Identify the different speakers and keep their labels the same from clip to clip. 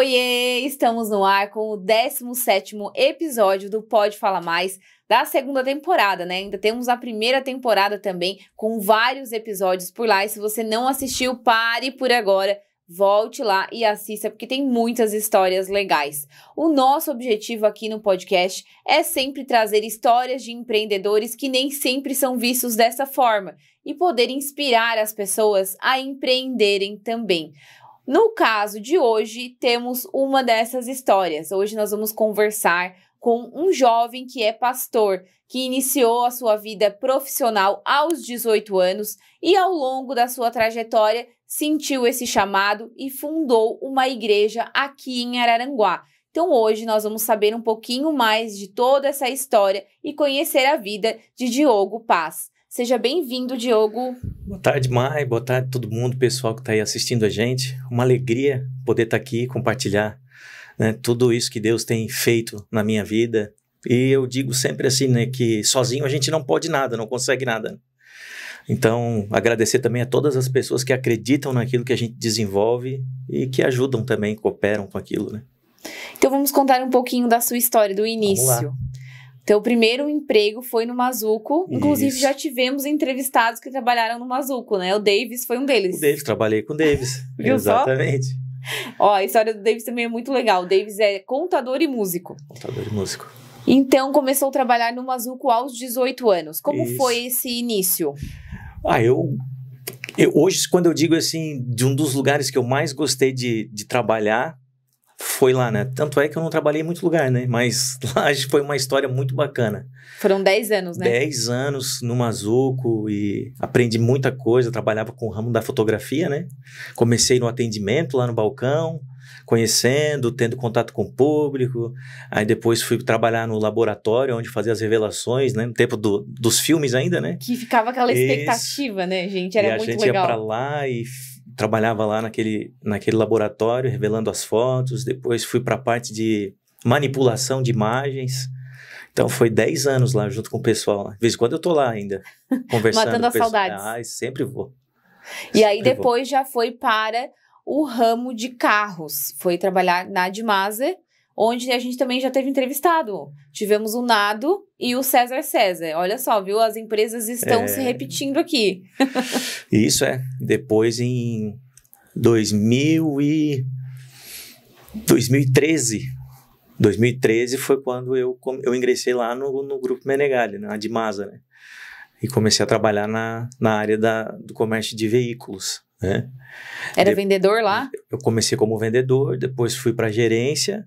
Speaker 1: Oiê! Estamos no ar com o 17º episódio do Pode Falar Mais, da segunda temporada, né? Ainda temos a primeira temporada também, com vários episódios por lá. E se você não assistiu, pare por agora, volte lá e assista, porque tem muitas histórias legais. O nosso objetivo aqui no podcast é sempre trazer histórias de empreendedores que nem sempre são vistos dessa forma e poder inspirar as pessoas a empreenderem também. No caso de hoje, temos uma dessas histórias. Hoje nós vamos conversar com um jovem que é pastor, que iniciou a sua vida profissional aos 18 anos e ao longo da sua trajetória sentiu esse chamado e fundou uma igreja aqui em Araranguá. Então hoje nós vamos saber um pouquinho mais de toda essa história e conhecer a vida de Diogo Paz. Seja bem-vindo, Diogo.
Speaker 2: Boa tarde, Mai. Boa tarde a todo mundo, pessoal que está aí assistindo a gente. Uma alegria poder estar aqui e compartilhar, né, tudo isso que Deus tem feito na minha vida. E eu digo sempre assim, né, que sozinho a gente não pode nada, não consegue nada. Então, agradecer também a todas as pessoas que acreditam naquilo que a gente desenvolve e que ajudam também, cooperam com aquilo, né?
Speaker 1: Então vamos contar um pouquinho da sua história, do início.
Speaker 2: Vamos lá.
Speaker 1: Teu primeiro emprego foi no Mazuco. Inclusive,
Speaker 2: Isso.
Speaker 1: já tivemos entrevistados que trabalharam no Mazuco, né? O Davis foi um deles.
Speaker 2: O Davis, trabalhei com o Davis.
Speaker 1: Viu
Speaker 2: Exatamente.
Speaker 1: Só? Ó, a história do Davis também é muito legal. O Davis é contador e músico.
Speaker 2: Contador e músico.
Speaker 1: Então, começou a trabalhar no Mazuco aos 18 anos. Como
Speaker 2: Isso.
Speaker 1: foi esse início?
Speaker 2: Eu hoje, quando eu digo assim, de um dos lugares que eu mais gostei de trabalhar, foi lá, né? Tanto é que eu não trabalhei em muito lugar, né? Mas lá foi uma história muito bacana.
Speaker 1: Foram 10 anos, né?
Speaker 2: 10 anos no Mazuco e aprendi muita coisa. Trabalhava com o ramo da fotografia, né? Comecei no atendimento lá no balcão, conhecendo, tendo contato com o público. Aí depois fui trabalhar no laboratório, onde fazia as revelações, né? No tempo dos filmes ainda, né?
Speaker 1: Que ficava aquela expectativa, né, gente? Era muito legal.
Speaker 2: E a gente ia pra lá e trabalhava lá naquele laboratório, revelando as fotos. Depois fui para a parte de manipulação de imagens. Então, foi 10 anos lá, junto com o pessoal. De vez em quando eu tô lá ainda, conversando.
Speaker 1: Matando as saudades.
Speaker 2: Ah, sempre vou.
Speaker 1: E aí, depois já foi para o ramo de carros. Foi trabalhar na Admasa, onde a gente também já teve entrevistado. Tivemos o Nado e o César. Olha só, viu? As empresas estão se repetindo aqui.
Speaker 2: Isso é. Depois, em 2013 foi quando eu ingressei lá no Grupo Menegali, na Admasa, né? E comecei a trabalhar na área do comércio de veículos, né?
Speaker 1: Era vendedor lá?
Speaker 2: Eu comecei como vendedor, depois fui para gerência.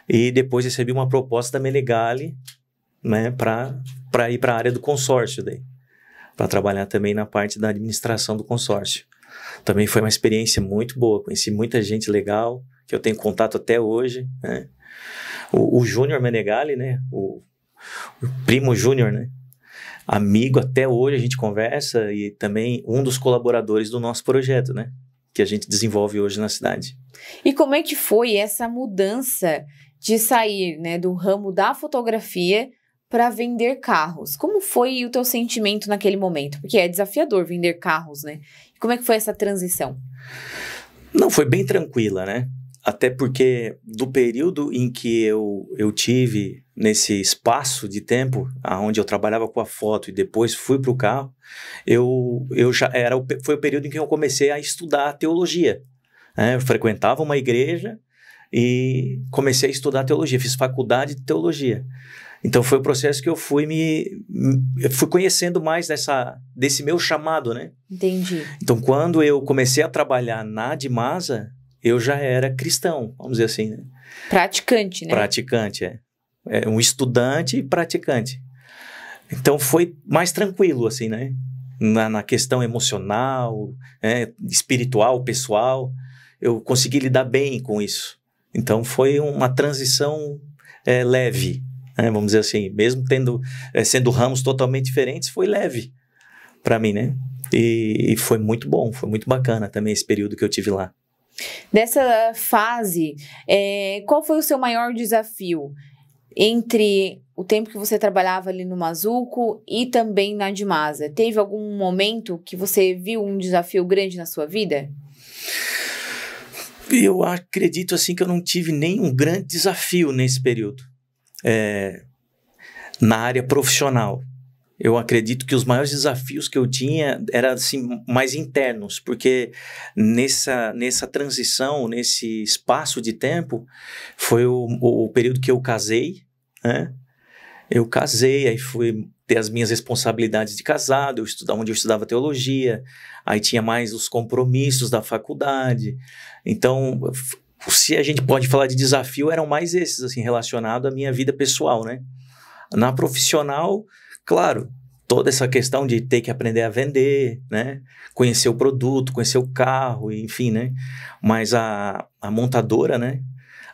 Speaker 2: E depois recebi uma proposta da Menegali, né, para ir para a área do consórcio daí, para trabalhar também na parte da administração do consórcio. Também foi uma experiência muito boa, conheci muita gente legal, que eu tenho contato até hoje, né? O Júnior Menegali, né, o primo Júnior, né, amigo até hoje, a gente conversa, e também um dos colaboradores do nosso projeto, né, que a gente desenvolve hoje na cidade.
Speaker 1: E como é que foi essa mudança de sair, né, do ramo da fotografia para vender carros? Como foi o teu sentimento naquele momento? Porque é desafiador vender carros, né? Como é que foi essa transição?
Speaker 2: Não, foi bem tranquila, né? Até porque do período em que eu tive nesse espaço de tempo, onde eu trabalhava com a foto e depois fui para o carro, foi o período em que eu comecei a estudar teologia, né? Eu frequentava uma igreja e comecei a estudar teologia, fiz faculdade de teologia. Então foi o processo que eu fui conhecendo mais desse meu chamado, né?
Speaker 1: Entendi.
Speaker 2: Então quando eu comecei a trabalhar na Admasa, eu já era cristão, vamos dizer assim, né?
Speaker 1: Praticante, né?
Speaker 2: Praticante, é um estudante e praticante. Então foi mais tranquilo, assim, né? Na questão emocional, espiritual, pessoal, eu consegui lidar bem com isso. Então foi uma transição leve, né? Vamos dizer assim, mesmo sendo ramos totalmente diferentes, foi leve para mim, né? E foi muito bom, foi muito bacana também esse período que eu tive lá.
Speaker 1: Dessa fase, qual foi o seu maior desafio entre o tempo que você trabalhava ali no Mazuco e também na Admasa? Teve algum momento que você viu um desafio grande na sua vida?
Speaker 2: Eu acredito assim que eu não tive nenhum grande desafio nesse período, na área profissional. Eu acredito que os maiores desafios que eu tinha eram assim, mais internos, porque nessa transição, nesse espaço de tempo, foi o período que eu casei, né? Eu casei, aí fui ter as minhas responsabilidades de casado, onde eu estudava teologia, aí tinha mais os compromissos da faculdade. Então, se a gente pode falar de desafio, eram mais esses, assim, relacionados à minha vida pessoal, né? Na profissional, claro, toda essa questão de ter que aprender a vender, né? Conhecer o produto, conhecer o carro, enfim, né? Mas a montadora, né?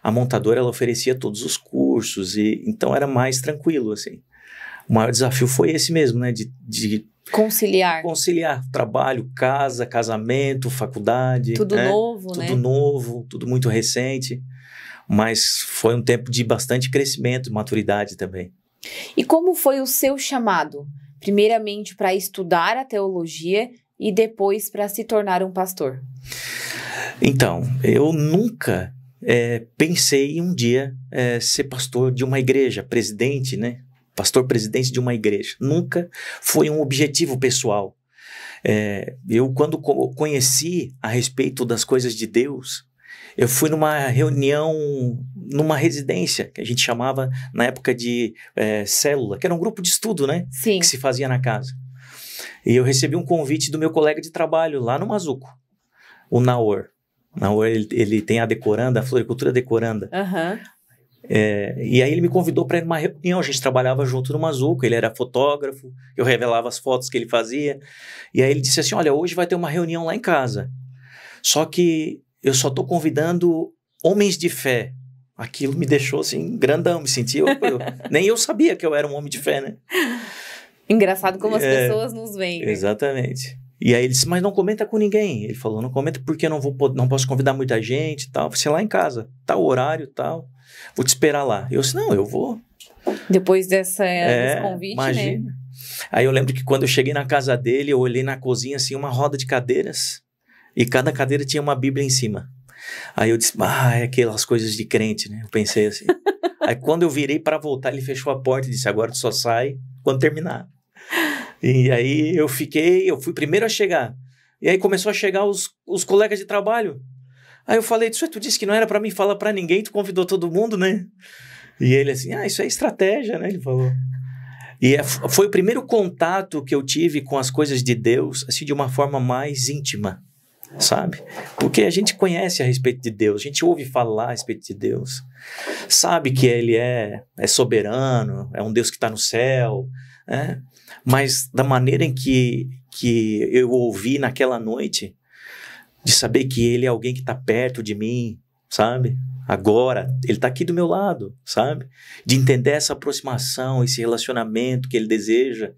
Speaker 2: A montadora, ela oferecia todos os cursos, então era mais tranquilo, assim. O maior desafio foi esse mesmo, né? De conciliar trabalho, casa, casamento, faculdade.
Speaker 1: Tudo novo, né?
Speaker 2: Tudo novo, tudo muito recente. Mas foi um tempo de bastante crescimento, maturidade também.
Speaker 1: E como foi o seu chamado? Primeiramente para estudar a teologia e depois para se tornar um pastor.
Speaker 2: Então, eu nunca pensei em um dia ser pastor de uma igreja, presidente, né? Pastor-presidente de uma igreja. Nunca foi um objetivo pessoal. Eu, quando conheci a respeito das coisas de Deus, eu fui numa reunião, numa residência, que a gente chamava na época de célula, que era um grupo de estudo, né?
Speaker 1: Sim.
Speaker 2: Que se fazia na casa. E eu recebi um convite do meu colega de trabalho lá no Mazuco, o Naor. Naor, ele tem a Decoranda, a Floricultura Decoranda.
Speaker 1: Uhum.
Speaker 2: E aí ele me convidou para ir numa reunião, a gente trabalhava junto no Mazuco, ele era fotógrafo, eu revelava as fotos que ele fazia. E aí ele disse assim, olha, hoje vai ter uma reunião lá em casa. Só que eu só estou convidando homens de fé. Aquilo me deixou assim, grandão, me senti... nem eu sabia que eu era um homem de fé, né?
Speaker 1: Engraçado como as pessoas nos veem. Né?
Speaker 2: Exatamente. E aí ele disse, mas não comenta com ninguém. Ele falou, não comenta porque eu não posso convidar muita gente e tal. Você lá em casa, tal horário e tal. Vou te esperar lá. Eu disse, não, eu vou.
Speaker 1: Depois desse convite,
Speaker 2: imagina.
Speaker 1: Né?
Speaker 2: Aí eu lembro que quando eu cheguei na casa dele, eu olhei na cozinha assim, uma roda de cadeiras. E cada cadeira tinha uma Bíblia em cima. Aí eu disse, é aquelas coisas de crente, né? Eu pensei assim. Aí quando eu virei para voltar, ele fechou a porta e disse, agora tu só sai quando terminar. E aí eu fui primeiro a chegar. E aí começou a chegar os colegas de trabalho. Aí eu falei, tu disse que não era para mim falar para ninguém, tu convidou todo mundo, né? E ele assim, isso é estratégia, né? Ele falou. E foi o primeiro contato que eu tive com as coisas de Deus, assim, de uma forma mais íntima, sabe? Porque a gente conhece a respeito de Deus, a gente ouve falar a respeito de Deus, sabe que Ele é soberano, é um Deus que está no céu, né? Mas da maneira em que eu ouvi naquela noite, de saber que Ele é alguém que está perto de mim, sabe? Agora, Ele está aqui do meu lado, sabe? De entender essa aproximação, esse relacionamento que Ele deseja,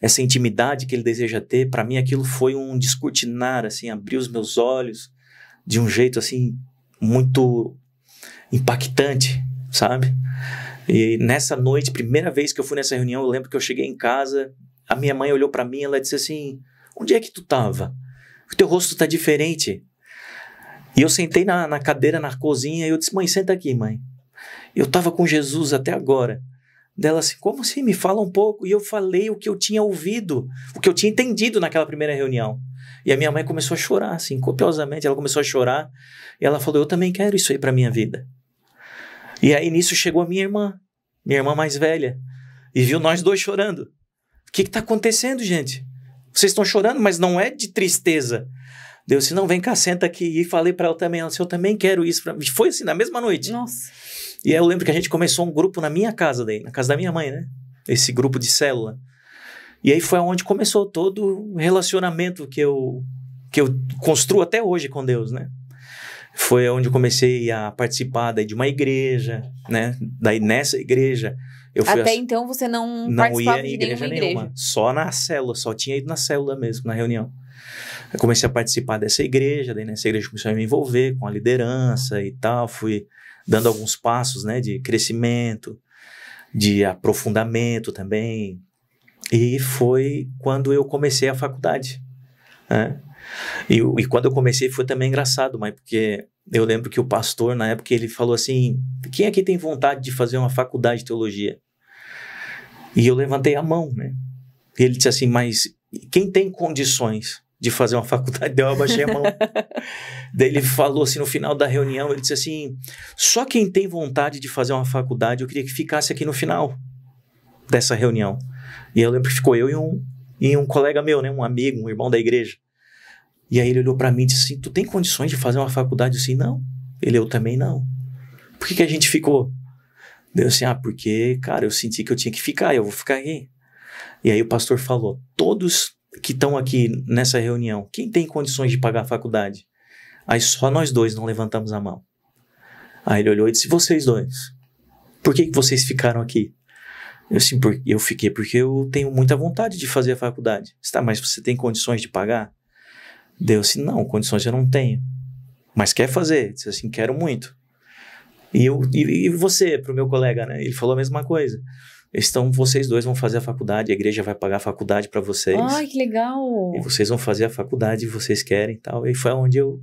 Speaker 2: essa intimidade que Ele deseja ter, para mim aquilo foi um descortinar, assim, abrir os meus olhos de um jeito, assim, muito impactante, sabe? E nessa noite, primeira vez que eu fui nessa reunião, eu lembro que eu cheguei em casa, a minha mãe olhou para mim e ela disse assim, onde é que tu estava? O teu rosto está diferente. E eu sentei na cadeira, na cozinha, e eu disse, mãe, senta aqui, mãe. Eu estava com Jesus até agora. Dela assim, como assim? Me fala um pouco. E eu falei o que eu tinha ouvido, o que eu tinha entendido naquela primeira reunião. E a minha mãe começou a chorar, assim, copiosamente. Ela começou a chorar. E ela falou, eu também quero isso aí para minha vida. E aí nisso chegou a minha irmã mais velha. E viu nós dois chorando. O que está acontecendo, gente? Vocês estão chorando, mas não é de tristeza. Deus disse, não, vem cá, senta aqui. E falei para ela também, ela disse, eu também quero isso. Foi assim, na mesma noite.
Speaker 1: Nossa.
Speaker 2: E aí eu lembro que a gente começou um grupo na minha casa daí, na casa da minha mãe, né? Esse grupo de célula. E aí foi onde começou todo o relacionamento que eu construo até hoje com Deus, né? Foi onde eu comecei a participar daí de uma igreja, né? Daí nessa igreja...
Speaker 1: Até então você não participava de nenhuma igreja.
Speaker 2: Só na célula, só tinha ido na célula mesmo, na reunião. Eu comecei a participar dessa igreja, daí nessa igreja comecei a me envolver com a liderança e tal, fui dando alguns passos, né, de crescimento, de aprofundamento também, e foi quando eu comecei a faculdade, né? E quando eu comecei foi também engraçado, mas porque eu lembro que o pastor, na época, ele falou assim, quem aqui tem vontade de fazer uma faculdade de teologia? E eu levantei a mão, né? E ele disse assim, mas quem tem condições de fazer uma faculdade? Eu abaixei a mão. Daí ele falou assim, no final da reunião, ele disse assim, só quem tem vontade de fazer uma faculdade, eu queria que ficasse aqui no final dessa reunião. E eu lembro que ficou eu e um colega meu, né? Um amigo, um irmão da igreja. E aí ele olhou pra mim e disse assim, tu tem condições de fazer uma faculdade? Eu disse, não. Eu também não. Por que a gente ficou? Deu assim, porque, cara, eu senti que eu tinha que ficar, eu vou ficar aqui. E aí o pastor falou, todos que estão aqui nessa reunião, quem tem condições de pagar a faculdade? Aí só nós dois não levantamos a mão. Aí ele olhou e disse, vocês dois, por que vocês ficaram aqui? Eu fiquei porque eu tenho muita vontade de fazer a faculdade. Mas você tem condições de pagar? Deu assim, não, condições eu não tenho. Mas quer fazer? Disse assim, quero muito. E você, pro meu colega, né? Ele falou a mesma coisa. Então, vocês dois vão fazer a faculdade, a igreja vai pagar a faculdade para vocês.
Speaker 1: Ai, que legal!
Speaker 2: E vocês vão fazer a faculdade, vocês querem e tal. E foi onde eu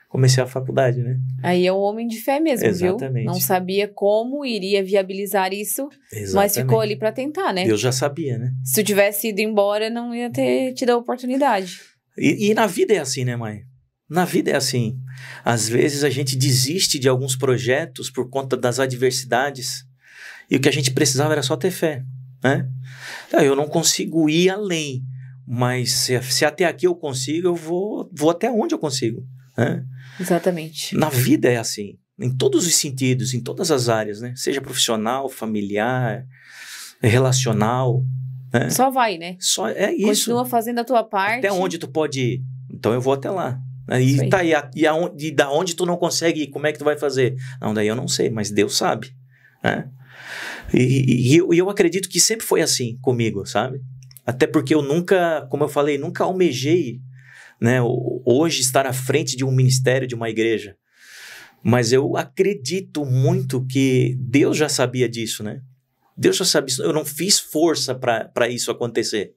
Speaker 2: comecei a faculdade, né?
Speaker 1: Aí é um homem de fé mesmo,
Speaker 2: Exatamente.
Speaker 1: Viu? Não sabia como iria viabilizar isso,
Speaker 2: Exatamente.
Speaker 1: Mas ficou ali para tentar, né?
Speaker 2: Eu já sabia, né?
Speaker 1: Se eu tivesse ido embora, não ia ter tido a oportunidade.
Speaker 2: E na vida é assim, né, mãe? Na vida é assim. Às vezes a gente desiste de alguns projetos por conta das adversidades. E o que a gente precisava era só ter fé, né? Eu não consigo ir além, mas se até aqui eu consigo, eu vou até onde eu consigo, né?
Speaker 1: Exatamente.
Speaker 2: Na vida é assim, em todos os sentidos, em todas as áreas, né? Seja profissional, familiar, relacional, né?
Speaker 1: Só vai, né?
Speaker 2: Só é isso.
Speaker 1: Continua fazendo a tua parte.
Speaker 2: Até onde tu pode ir? Então eu vou até lá. E da onde tu não consegue ir, como é que tu vai fazer? Não, daí eu não sei, mas Deus sabe, né? E eu acredito que sempre foi assim comigo, sabe? Até porque eu nunca, como eu falei, nunca almejei, né, hoje estar à frente de um ministério, de uma igreja. Mas eu acredito muito que Deus já sabia disso, né? Deus já sabia isso. Eu não fiz força para isso acontecer.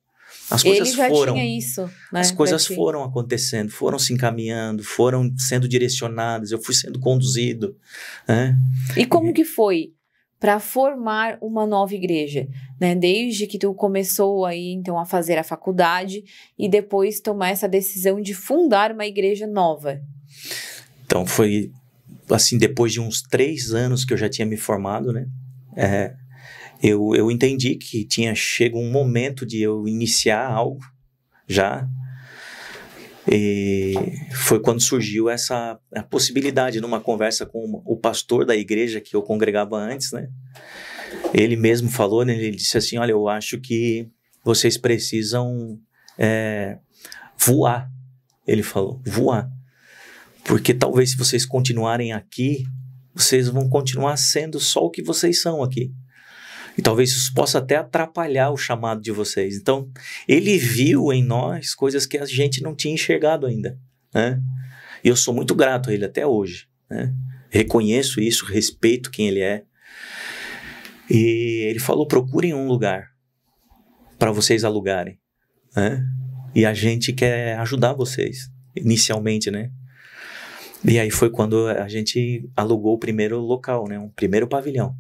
Speaker 2: As coisas
Speaker 1: Ele já
Speaker 2: foram,
Speaker 1: tinha isso, né?
Speaker 2: As coisas foram acontecendo, foram se encaminhando, foram sendo direcionadas, eu fui sendo conduzido, né?
Speaker 1: E como que foi para formar uma nova igreja, né? Desde que tu começou aí, então, a fazer a faculdade e depois tomar essa decisão de fundar uma igreja nova?
Speaker 2: Então, foi assim, depois de uns 3 anos que eu já tinha me formado, né? Eu entendi que chega um momento de eu iniciar algo já. E foi quando surgiu a possibilidade, numa conversa com o pastor da igreja que eu congregava antes, né? Ele mesmo falou, né? Ele disse assim, olha, eu acho que vocês precisam voar. Ele falou, voar. Porque talvez se vocês continuarem aqui, vocês vão continuar sendo só o que vocês são aqui. E talvez isso possa até atrapalhar o chamado de vocês. Então, ele viu em nós coisas que a gente não tinha enxergado ainda, né? E eu sou muito grato a ele até hoje, né? Reconheço isso, respeito quem ele é. E ele falou, procurem um lugar para vocês alugarem, né? E a gente quer ajudar vocês, inicialmente, né? E aí foi quando a gente alugou o primeiro local, né? Um primeiro pavilhão.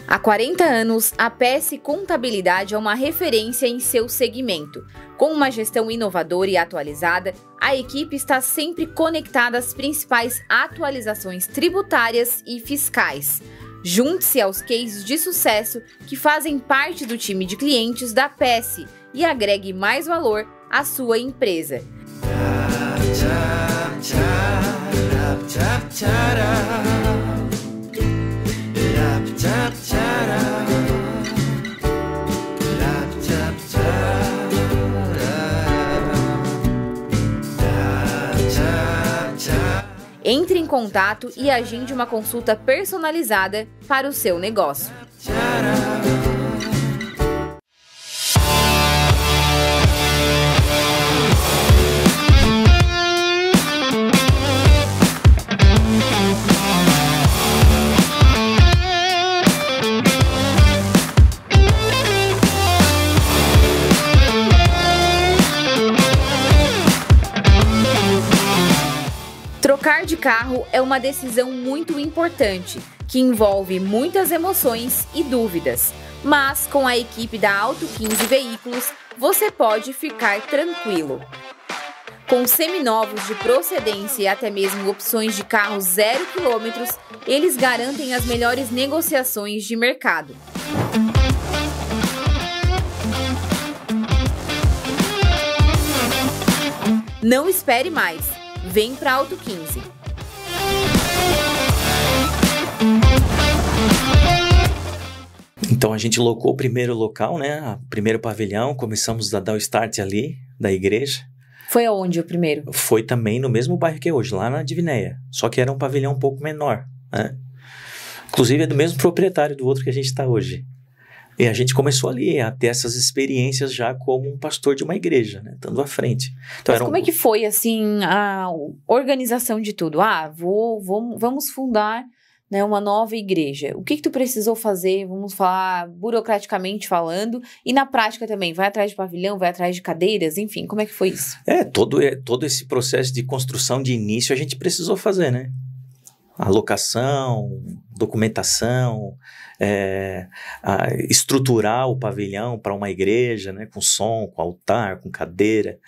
Speaker 1: Há 40 anos, a PS Contabilidade é uma referência em seu segmento. Com uma gestão inovadora e atualizada, a equipe está sempre conectada às principais atualizações tributárias e fiscais. Junte-se aos cases de sucesso que fazem parte do time de clientes da PS e agregue mais valor à sua empresa. Entre em contato e agende uma consulta personalizada para o seu negócio. Trocar de carro é uma decisão muito importante, que envolve muitas emoções e dúvidas. Mas com a equipe da Auto 15 Veículos, você pode ficar tranquilo. Com seminovos de procedência e até mesmo opções de carro 0 km, eles garantem as melhores negociações de mercado. Não espere mais. Vem para Auto 15.
Speaker 2: Então a gente locou o primeiro local, né? O primeiro pavilhão, começamos a dar o start ali da igreja.
Speaker 1: Foi aonde o primeiro?
Speaker 2: Foi também no mesmo bairro que é hoje, lá na Divinéia. Só que era um pavilhão um pouco menor, né? Inclusive é do mesmo proprietário do outro que a gente está hoje. E a gente começou ali a ter essas experiências já como um pastor de uma igreja, né? Estando à frente. Então,
Speaker 1: mas como é que foi, assim, a organização de tudo? Vamos fundar, né, uma nova igreja. O que tu precisou fazer? Vamos falar burocraticamente falando. E na prática também, vai atrás de pavilhão, vai atrás de cadeiras, enfim, como é que foi isso?
Speaker 2: Todo esse processo de construção de início a gente precisou fazer, né? Alocação, documentação, estruturar o pavilhão para uma igreja, né? Com som, com altar, com cadeira.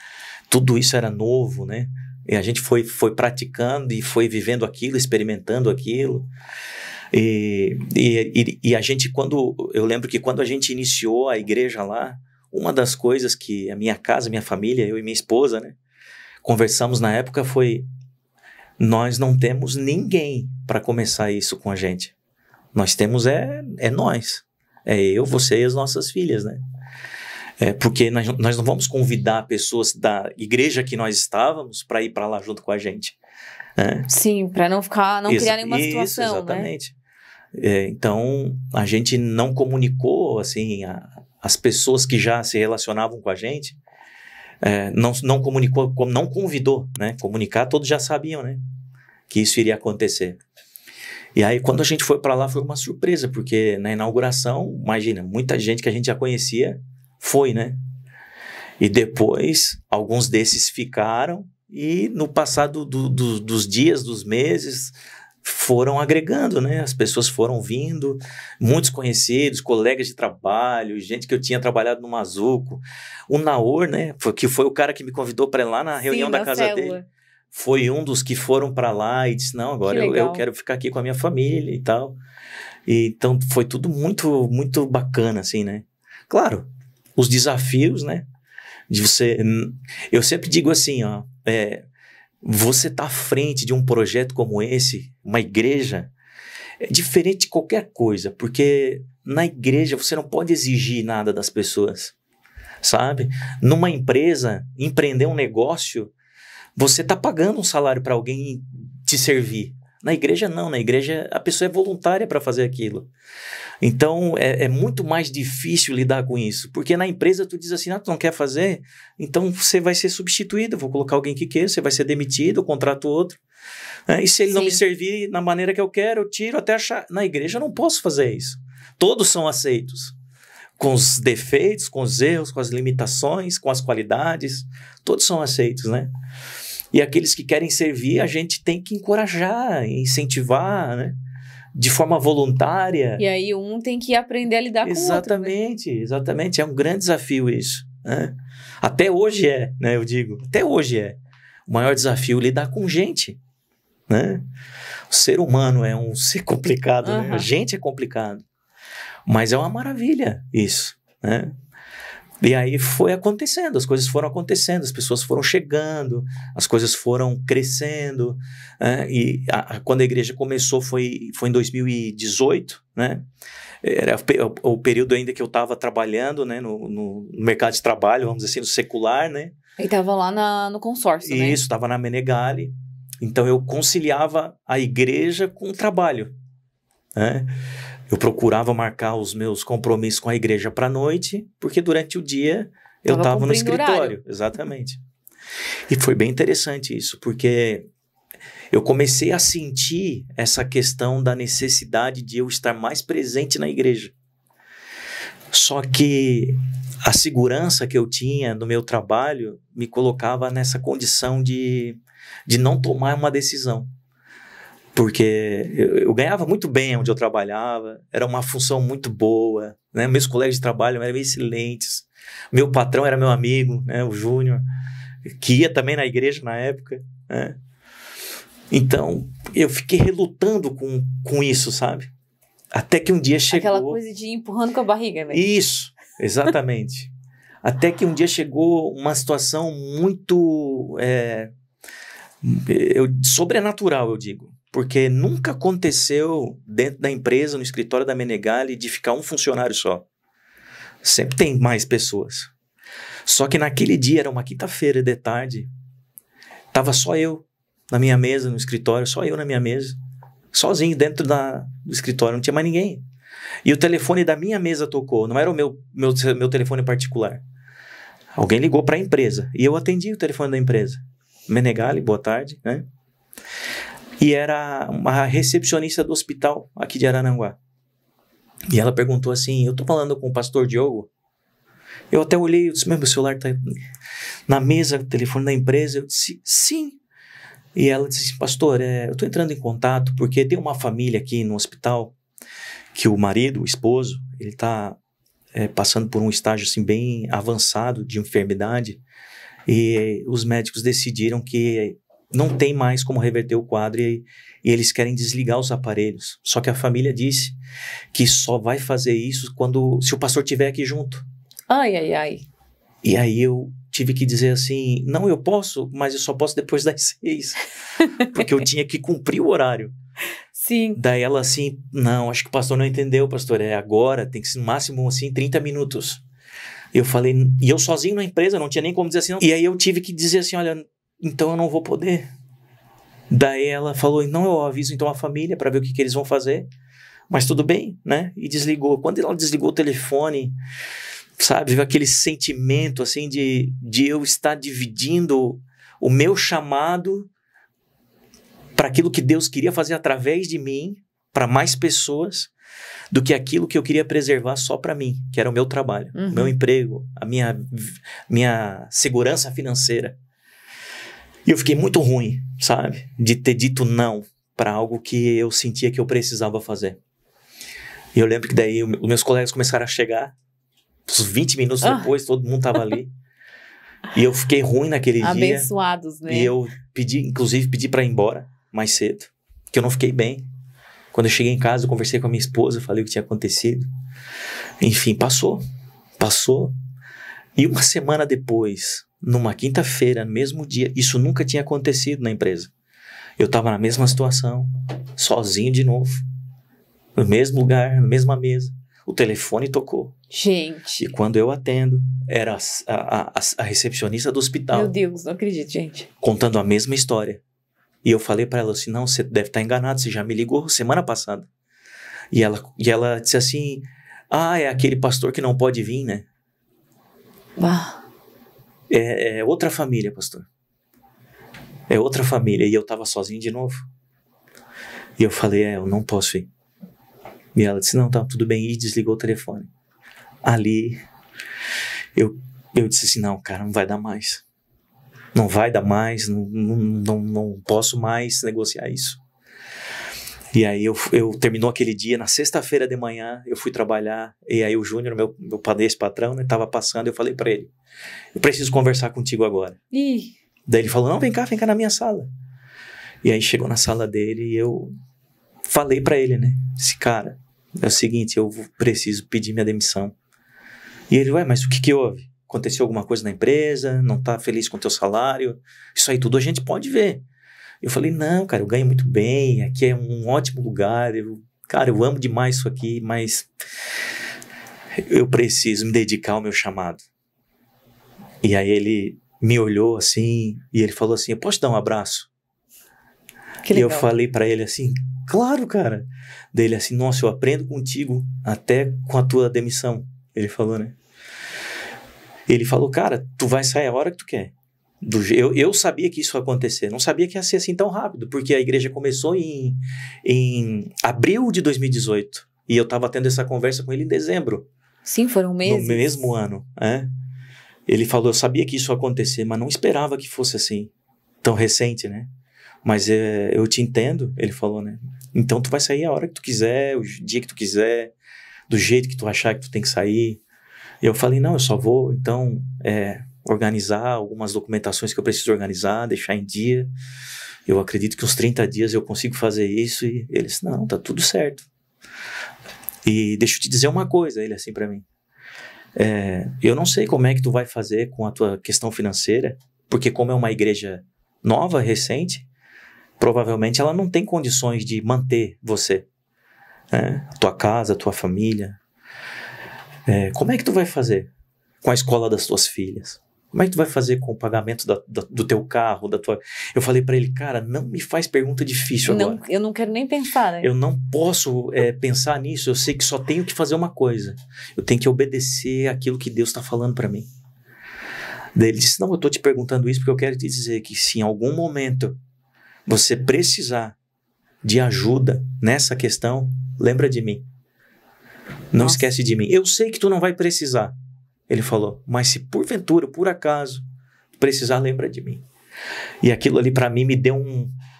Speaker 2: Tudo isso era novo, né? E a gente foi praticando e foi vivendo aquilo, experimentando aquilo. E a gente, eu lembro que quando a gente iniciou a igreja lá, uma das coisas que a minha casa, minha família, eu e minha esposa, né, conversamos na época foi: nós não temos ninguém para começar isso com a gente. Nós temos nós. É eu, você e as nossas filhas, né? Porque nós não vamos convidar pessoas da igreja que nós estávamos para ir para lá junto com a gente. Né?
Speaker 1: Sim, para não criar nenhuma situação,
Speaker 2: isso, exatamente. Né? Então, a gente não comunicou, assim, as pessoas que já se relacionavam com a gente, não comunicou, não convidou, né? Comunicar, todos já sabiam, né? Que isso iria acontecer. E aí, quando a gente foi para lá, foi uma surpresa, porque na inauguração, imagina, muita gente que a gente já conhecia foi, né? E depois, alguns desses ficaram e no passado dos dias, dos meses, foram agregando, né? As pessoas foram vindo, muitos conhecidos, colegas de trabalho, gente que eu tinha trabalhado no Mazuco. O Naor, né? Que foi o cara que me convidou para ir lá na reunião da casa dele. Foi um dos que foram para lá e disse: não, agora eu quero ficar aqui com a minha família e tal. E, então, foi tudo muito, muito bacana, assim, né? Claro, os desafios, né? Eu sempre digo assim, ó, você tá à frente de um projeto como esse, uma igreja, é diferente de qualquer coisa, porque na igreja você não pode exigir nada das pessoas, sabe? Numa empresa, empreender um negócio, você tá pagando um salário para alguém te servir. Na igreja não, na igreja a pessoa é voluntária para fazer aquilo. Então é muito mais difícil lidar com isso, porque na empresa tu diz assim: tu não quer fazer, então você vai ser substituído, vou colocar alguém que queira, você vai ser demitido, eu contrato outro. E se ele não me servir na maneira que eu quero, eu tiro até achar. Na igreja eu não posso fazer isso. Todos são aceitos, com os defeitos, com os erros, com as limitações, com as qualidades, todos são aceitos, né? E aqueles que querem servir, a gente tem que encorajar, incentivar, né? De forma voluntária.
Speaker 1: E aí um tem que aprender a lidar com o outro.
Speaker 2: Exatamente. É um grande desafio isso. Né? Até hoje né? Eu digo, até hoje é. O maior desafio é lidar com gente. Né? O ser humano é um ser complicado, né? A gente é complicado. Mas é uma maravilha isso, né? E aí foi acontecendo, as coisas foram acontecendo, as pessoas foram chegando, as coisas foram crescendo, né? E quando a igreja começou foi em 2018, né? Era o período ainda que eu estava trabalhando, né? No mercado de trabalho, vamos dizer assim, no secular, né?
Speaker 1: E estava lá no consórcio, né?
Speaker 2: Isso, estava na Menegali. Então eu conciliava a igreja com o trabalho, né? Eu procurava marcar os meus compromissos com a igreja para a noite, porque durante o dia eu estava no escritório. Horário. Exatamente. E foi bem interessante isso, porque eu comecei a sentir essa questão da necessidade de eu estar mais presente na igreja. Só que a segurança que eu tinha no meu trabalho me colocava nessa condição de de não tomar uma decisão. Porque eu ganhava muito bem onde eu trabalhava, era uma função muito boa, né? Meus colegas de trabalho eram excelentes, meu patrão era meu amigo, né? O Júnior, que ia também na igreja na época, né? Então, eu fiquei relutando com isso, sabe? Até que um dia chegou...
Speaker 1: Aquela coisa de ir empurrando com a barriga, né?
Speaker 2: Isso, exatamente. Até que um dia chegou uma situação muito sobrenatural, eu digo. Porque nunca aconteceu dentro da empresa, no escritório da Menegali, de ficar um funcionário só. Sempre tem mais pessoas. Só que naquele dia, era uma quinta-feira de tarde, estava só eu na minha mesa, no escritório, só eu na minha mesa, sozinho dentro do escritório, não tinha mais ninguém. E o telefone da minha mesa tocou, não era o meu telefone particular. Alguém ligou para a empresa, e eu atendi o telefone da empresa. Menegali, boa tarde, né? E era uma recepcionista do hospital aqui de Araranguá. E ela perguntou assim, eu tô falando com o pastor Diogo? Eu até olhei, eu disse, meu celular tá na mesa, o telefone da empresa. Eu disse, sim. E ela disse, pastor, eu tô entrando em contato porque tem uma família aqui no hospital que o marido, o esposo, ele tá passando por um estágio assim bem avançado de enfermidade e os médicos decidiram que não tem mais como reverter o quadro e eles querem desligar os aparelhos. Só que a família disse que só vai fazer isso se o pastor estiver aqui junto.
Speaker 1: Ai, ai, ai.
Speaker 2: E aí eu tive que dizer assim, não, eu posso, mas eu só posso depois das 6. Porque eu tinha que cumprir o horário.
Speaker 1: Sim.
Speaker 2: Daí ela assim, não, acho que o pastor não entendeu, pastor, agora, tem que ser no máximo assim 30 minutos. Eu falei, e eu sozinho na empresa, não tinha nem como dizer assim, não. E aí eu tive que dizer assim, olha, então eu não vou poder. Daí ela falou, não, eu aviso então a família para ver o que eles vão fazer, mas tudo bem, né? E desligou. Quando ela desligou o telefone, sabe, veio aquele sentimento assim de eu estar dividindo o meu chamado para aquilo que Deus queria fazer através de mim, para mais pessoas, do que aquilo que eu queria preservar só para mim, que era o meu trabalho, o meu emprego, a minha segurança financeira. E eu fiquei muito ruim, sabe? De ter dito não para algo que eu sentia que eu precisava fazer. E eu lembro que daí os meus colegas começaram a chegar, uns 20 minutos depois, todo mundo tava ali. E eu fiquei ruim naquele dia.
Speaker 1: Abençoados, né?
Speaker 2: E eu inclusive pedi para ir embora mais cedo, que eu não fiquei bem. Quando eu cheguei em casa, eu conversei com a minha esposa, falei o que tinha acontecido. Enfim, passou. E uma semana depois, numa quinta-feira, no mesmo dia, isso nunca tinha acontecido na empresa. Eu estava na mesma situação, sozinho de novo, no mesmo lugar, na mesma mesa. O telefone tocou.
Speaker 1: Gente.
Speaker 2: E quando eu atendo, era a recepcionista do hospital.
Speaker 1: Meu Deus, não acredito, gente.
Speaker 2: Contando a mesma história. E eu falei para ela assim, não, você deve estar enganado, você já me ligou semana passada. E ela disse assim, é aquele pastor que não pode vir, né? É outra família, pastor. É outra família. E eu estava sozinho de novo. E eu falei, eu não posso ir. E ela disse, não, tá, tudo bem. E desligou o telefone. Ali, eu disse assim, não, cara, não vai dar mais. Não vai dar mais, não posso mais negociar isso. E aí eu terminou aquele dia, na sexta-feira de manhã, eu fui trabalhar, e aí o Júnior, meu patrão, né, tava passando, eu falei pra ele, eu preciso conversar contigo agora. Daí ele falou, não, vem cá na minha sala. E aí chegou na sala dele e eu falei pra ele, né, esse cara, é o seguinte, eu preciso pedir minha demissão. E ele, mas o que houve? Aconteceu alguma coisa na empresa? Não tá feliz com o teu salário? Isso aí tudo a gente pode ver. Eu falei, não, cara, eu ganho muito bem, aqui é um ótimo lugar, eu amo demais isso aqui, mas eu preciso me dedicar ao meu chamado. E aí ele me olhou assim, e ele falou assim, eu posso te dar um abraço?
Speaker 1: Que legal.
Speaker 2: E eu falei pra ele assim, claro, cara. Daí ele assim, nossa, eu aprendo contigo até com a tua demissão. Ele falou, né? Ele falou, cara, tu vai sair a hora que tu quer. Eu sabia que isso ia acontecer, não sabia que ia ser assim tão rápido, porque a igreja começou em abril de 2018, e eu estava tendo essa conversa com ele em dezembro.
Speaker 1: Sim, foram meses.
Speaker 2: No mesmo ano, Ele falou, eu sabia que isso ia acontecer, mas não esperava que fosse assim, tão recente, né? Mas eu te entendo, ele falou, né? Então tu vai sair a hora que tu quiser, o dia que tu quiser, do jeito que tu achar que tu tem que sair. E eu falei, não, eu só vou, então, organizar algumas documentações que eu preciso organizar, deixar em dia. Eu acredito que uns 30 dias eu consigo fazer isso. E ele disse, não, tá tudo certo. E deixa eu te dizer uma coisa, ele assim pra mim. Eu não sei como é que tu vai fazer com a tua questão financeira, porque como é uma igreja nova, recente, provavelmente ela não tem condições de manter você, né? A tua casa, a tua família. Como é que tu vai fazer com a escola das tuas filhas? Como é que tu vai fazer com o pagamento do teu carro, da tua... Eu falei pra ele, cara, não me faz pergunta difícil agora.
Speaker 1: Eu não quero nem pensar, né?
Speaker 2: Eu não posso pensar nisso, eu sei que só tenho que fazer uma coisa. Eu tenho que obedecer aquilo que Deus está falando pra mim. Daí ele disse, não, eu tô te perguntando isso porque eu quero te dizer que se em algum momento você precisar de ajuda nessa questão, lembra de mim. Não esquece de mim. Eu sei que tu não vai precisar, ele falou, mas se porventura, por acaso, precisar, lembra de mim. E aquilo ali pra mim me deu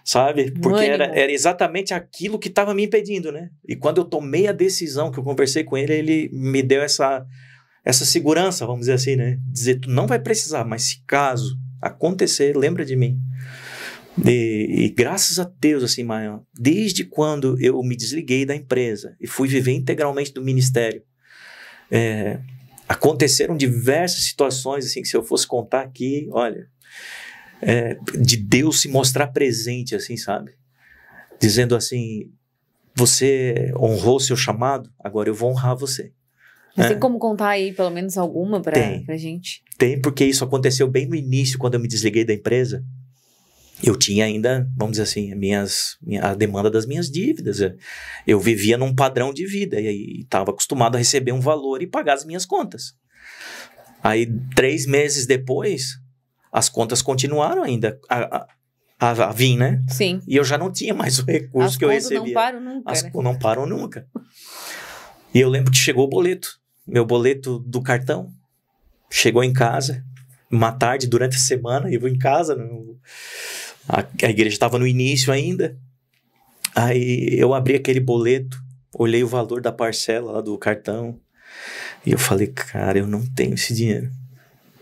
Speaker 2: sabe? Porque era exatamente aquilo que estava me impedindo, né? E quando eu tomei a decisão, que eu conversei com ele, ele me deu essa segurança, vamos dizer assim, né? Dizer, tu não vai precisar, mas se caso acontecer, lembra de mim. E graças a Deus, assim, Maia, desde quando eu me desliguei da empresa e fui viver integralmente do ministério, aconteceram diversas situações, assim, que se eu fosse contar aqui, olha, de Deus se mostrar presente, assim, sabe? Dizendo assim, você honrou seu chamado, agora eu vou honrar você.
Speaker 1: Tem como contar aí, pelo menos alguma pra gente?
Speaker 2: Tem, porque isso aconteceu bem no início, quando eu me desliguei da empresa. Eu tinha ainda, vamos dizer assim, a demanda das minhas dívidas. Eu vivia num padrão de vida e estava acostumado a receber um valor e pagar as minhas contas. Aí, 3 meses depois, as contas continuaram ainda a vir, né?
Speaker 1: Sim.
Speaker 2: E eu já não tinha mais o recurso que eu recebia.
Speaker 1: Não param nunca.
Speaker 2: Não param nunca. E eu lembro que chegou o boleto. Meu boleto do cartão. Chegou em casa. Uma tarde, durante a semana, eu vou em casa. A igreja estava no início ainda. Aí eu abri aquele boleto. Olhei o valor da parcela lá do cartão. E eu falei, cara, eu não tenho esse dinheiro.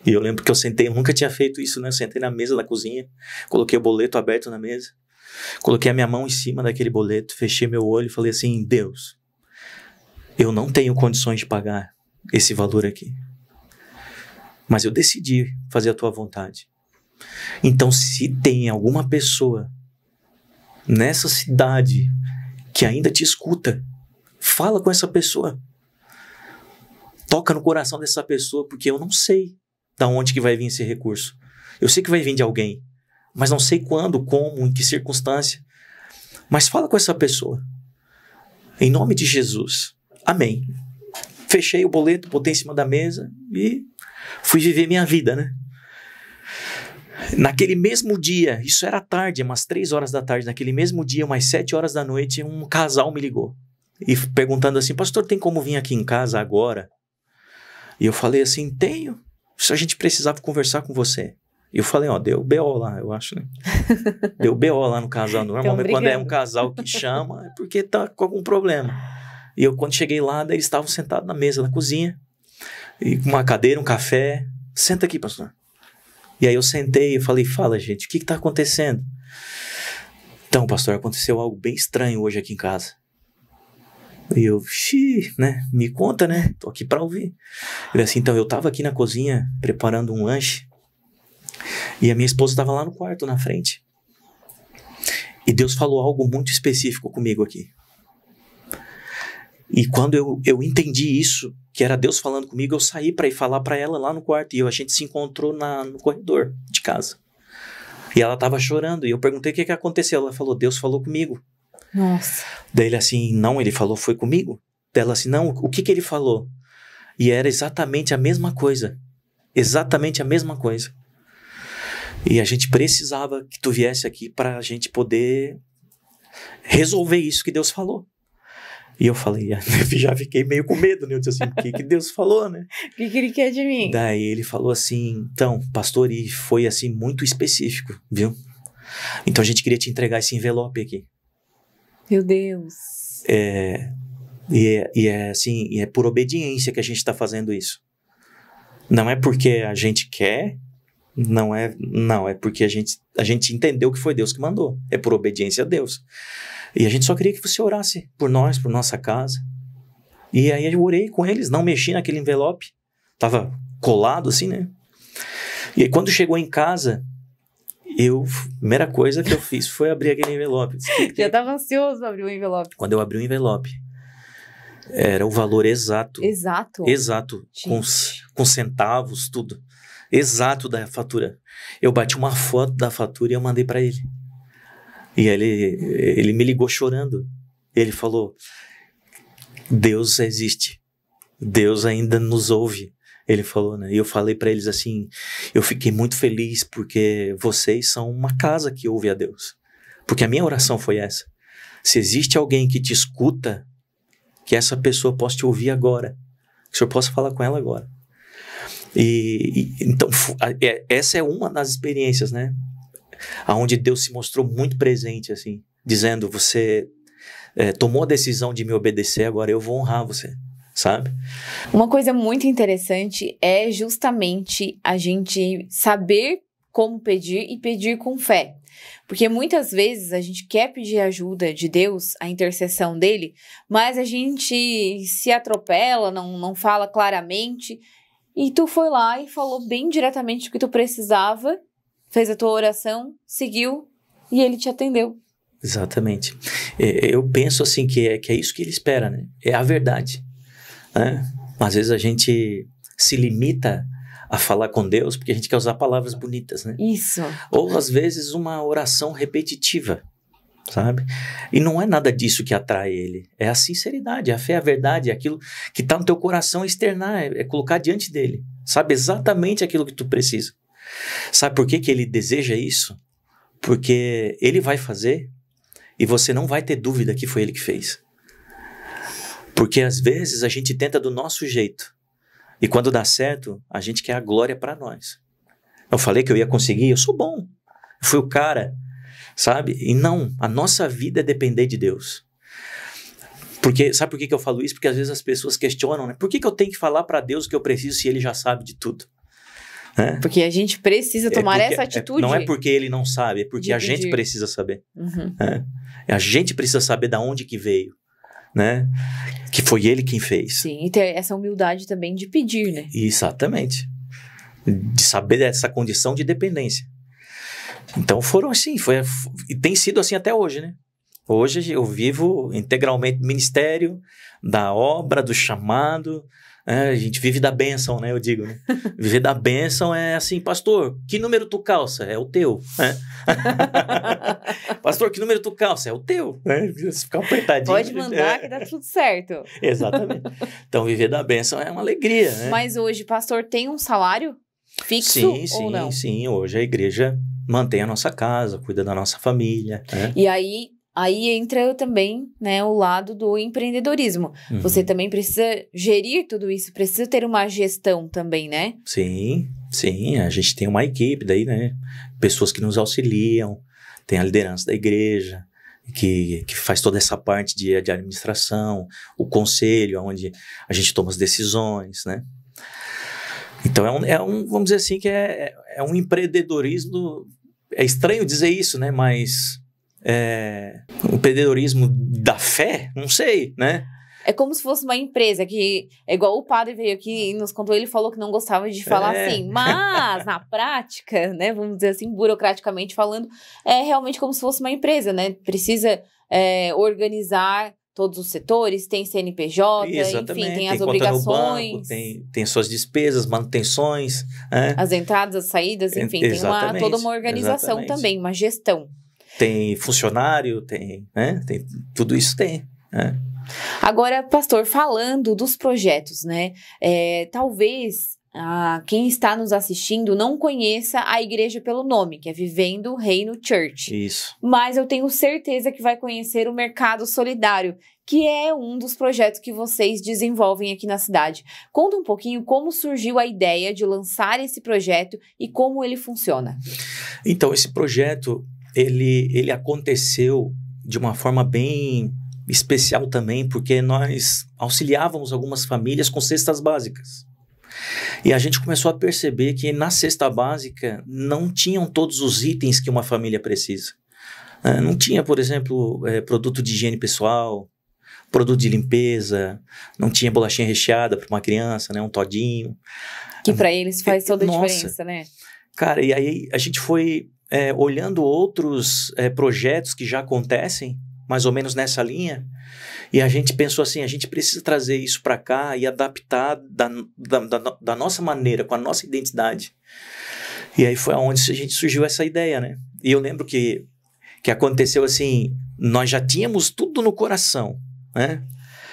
Speaker 2: E eu lembro que eu sentei, eu nunca tinha feito isso, né? Eu sentei na mesa da cozinha, coloquei o boleto aberto na mesa, coloquei a minha mão em cima daquele boleto, fechei meu olho e falei assim, Deus, eu não tenho condições de pagar esse valor aqui, mas eu decidi fazer a tua vontade. Então, se tem alguma pessoa nessa cidade que ainda te escuta, fala com essa pessoa. Toca no coração dessa pessoa, porque eu não sei da onde que vai vir esse recurso. Eu sei que vai vir de alguém, mas não sei quando, como, em que circunstância. Mas fala com essa pessoa. Em nome de Jesus. Amém. Fechei o boleto, botei em cima da mesa e fui viver minha vida, né? Naquele mesmo dia, isso era tarde, umas 3 horas da tarde, naquele mesmo dia, umas 7 horas da noite, um casal me ligou. E perguntando assim, pastor, tem como vir aqui em casa agora? E eu falei assim, tenho. Se a gente precisava conversar com você. E eu falei, deu BO lá, eu acho, né? Deu BO lá no casal. Normalmente quando é um casal que chama, é porque tá com algum problema. E eu, quando cheguei lá, daí eles estavam sentados na mesa, na cozinha, e com uma cadeira, um café. Senta aqui, pastor. E aí eu sentei e falei, fala, gente, o que tá acontecendo? Então, pastor, aconteceu algo bem estranho hoje aqui em casa. E eu, né? Me conta, né? Tô aqui pra ouvir. Ele assim, então, eu tava aqui na cozinha preparando um lanche e a minha esposa tava lá no quarto, na frente. E Deus falou algo muito específico comigo aqui. E quando eu entendi isso, que era Deus falando comigo, eu saí pra ir falar pra ela lá no quarto. E a gente se encontrou no corredor de casa. E ela tava chorando. E eu perguntei o que aconteceu. Ela falou, Deus falou comigo.
Speaker 1: Nossa.
Speaker 2: Daí ele assim, não, ele falou, foi comigo? Daí ela assim, não, o que ele falou? E era exatamente a mesma coisa. Exatamente a mesma coisa. E a gente precisava que tu viesse aqui pra gente poder resolver isso que Deus falou. E eu falei, já fiquei meio com medo, né? Eu disse assim, o que Deus falou, né?
Speaker 1: O que ele quer de mim?
Speaker 2: Daí ele falou assim, então, pastor, e foi assim muito específico, viu? Então a gente queria te entregar esse envelope aqui.
Speaker 1: Meu Deus.
Speaker 2: E é por obediência que a gente está fazendo isso. Não é porque a gente quer, não, é porque a gente entendeu que foi Deus que mandou. É por obediência a Deus. E a gente só queria que você orasse por nós, por nossa casa. E aí eu orei com eles, não mexi naquele envelope. Tava colado assim, né? E aí quando chegou em casa, a primeira coisa que eu fiz foi abrir aquele envelope.
Speaker 1: Já tava ansioso pra abrir o envelope.
Speaker 2: Quando eu abri o envelope, era o valor exato.
Speaker 1: Exato?
Speaker 2: Exato. Com centavos, tudo. Exato da fatura. Eu bati uma foto da fatura e eu mandei para ele. E ele me ligou chorando. Ele falou, Deus existe. Deus ainda nos ouve. Ele falou, né? E eu falei para eles assim, eu fiquei muito feliz porque vocês são uma casa que ouve a Deus. Porque a minha oração foi essa. Se existe alguém que te escuta, que essa pessoa possa te ouvir agora. Que o senhor possa falar com ela agora. Então, essa é uma das experiências, né? Onde Deus se mostrou muito presente, assim. Dizendo, você tomou a decisão de me obedecer, agora eu vou honrar você. Sabe?
Speaker 1: Uma coisa muito interessante é justamente a gente saber como pedir e pedir com fé. Porque muitas vezes a gente quer pedir ajuda de Deus, a intercessão dele, mas a gente se atropela, não fala claramente. E tu foi lá e falou bem diretamente o que tu precisava, fez a tua oração, seguiu e ele te atendeu.
Speaker 2: Exatamente. Eu penso assim que é isso que ele espera, né? É a verdade. Às vezes a gente se limita a falar com Deus porque a gente quer usar palavras bonitas, né?
Speaker 1: Isso.
Speaker 2: Ou às vezes uma oração repetitiva, sabe? E não é nada disso que atrai ele. É a sinceridade, a fé, a verdade, aquilo que está no teu coração externar, é colocar diante dele. Sabe exatamente aquilo que tu precisa. Sabe por que ele deseja isso? Porque ele vai fazer e você não vai ter dúvida que foi ele que fez. Porque às vezes a gente tenta do nosso jeito. E quando dá certo, a gente quer a glória para nós. Eu falei que eu ia conseguir, eu sou bom. Eu fui o cara, sabe? E não, a nossa vida é depender de Deus. Sabe por que eu falo isso? Porque às vezes as pessoas questionam, né? Por que eu tenho que falar para Deus o que eu preciso se ele já sabe de tudo?
Speaker 1: Porque a gente precisa tomar essa atitude.
Speaker 2: Não é porque ele não sabe, é porque a gente precisa saber.
Speaker 1: Uhum.
Speaker 2: A gente precisa saber de onde que veio. Né? Que foi ele quem fez.
Speaker 1: Sim, e ter essa humildade também de pedir, né?
Speaker 2: Exatamente. De saber dessa condição de dependência. Então foram assim, e tem sido assim até hoje, né? Hoje eu vivo integralmente do ministério, da obra, do chamado. A gente vive da bênção, né? Eu digo, né? Viver da bênção é assim, pastor, que número tu calça? É o teu, né? Pastor, que número tu calça? É o teu, né? Se ficar apertadinho.
Speaker 1: Pode mandar que dá tudo certo.
Speaker 2: Exatamente. Então, viver da bênção é uma alegria, né?
Speaker 1: Mas hoje, pastor, tem um salário fixo ou não?
Speaker 2: Sim. Hoje a igreja mantém a nossa casa, cuida da nossa família. Né?
Speaker 1: E aí entra também, né, o lado do empreendedorismo.
Speaker 2: Uhum.
Speaker 1: Você também precisa gerir tudo isso, precisa ter uma gestão também, né?
Speaker 2: Sim. A gente tem uma equipe daí, né? Pessoas que nos auxiliam, tem a liderança da igreja, que faz toda essa parte de administração, o conselho, onde a gente toma as decisões, né? Então vamos dizer assim, que é um empreendedorismo, é estranho dizer isso, né? Mas o empreendedorismo da fé, não sei, né?
Speaker 1: É como se fosse uma empresa que, é igual o padre veio aqui e nos contou, ele falou que não gostava de falar assim, mas na prática, né, vamos dizer assim, burocraticamente falando, é realmente como se fosse uma empresa, né? Precisa organizar todos os setores, tem CNPJ,
Speaker 2: exatamente.
Speaker 1: Enfim, tem as
Speaker 2: conta
Speaker 1: obrigações.
Speaker 2: no banco, tem suas despesas, manutenções.
Speaker 1: As entradas, as saídas, enfim, tem toda uma organização também, uma gestão.
Speaker 2: Tem funcionário, né? Tudo isso tem, né?
Speaker 1: Agora, pastor, falando dos projetos, né? Talvez quem está nos assistindo não conheça a igreja pelo nome, que é Vivendo Reino Church.
Speaker 2: Isso.
Speaker 1: Mas eu tenho certeza que vai conhecer o Mercado Solidário, que é um dos projetos que vocês desenvolvem aqui na cidade. Conta um pouquinho como surgiu a ideia de lançar esse projeto e como ele funciona.
Speaker 2: Então, esse projeto, ele aconteceu de uma forma bem especial também, porque nós auxiliávamos algumas famílias com cestas básicas. E a gente começou a perceber que na cesta básica não tinham todos os itens que uma família precisa. Não tinha, por exemplo, produto de higiene pessoal, produto de limpeza, não tinha bolachinha recheada para uma criança, né, um todinho.
Speaker 1: Que para eles faz toda a diferença, né?
Speaker 2: Cara, e aí a gente foi olhando outros projetos que já acontecem, mais ou menos nessa linha, e a gente pensou assim, a gente precisa trazer isso para cá e adaptar da nossa maneira, com a nossa identidade. E aí foi onde a gente surgiu essa ideia, né? E eu lembro que aconteceu assim, nós já tínhamos tudo no coração, né?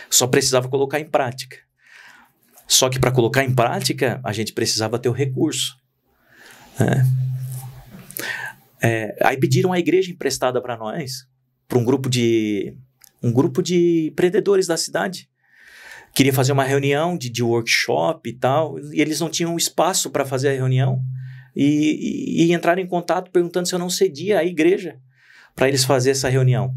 Speaker 2: Só precisava colocar em prática. Só que para colocar em prática, a gente precisava ter o recurso, né? Aí pediram a igreja emprestada para nós, para um grupo de empreendedores da cidade. Queria fazer uma reunião de workshop e tal, e eles não tinham espaço para fazer a reunião, e entraram em contato perguntando se eu não cedia a igreja para eles fazer essa reunião.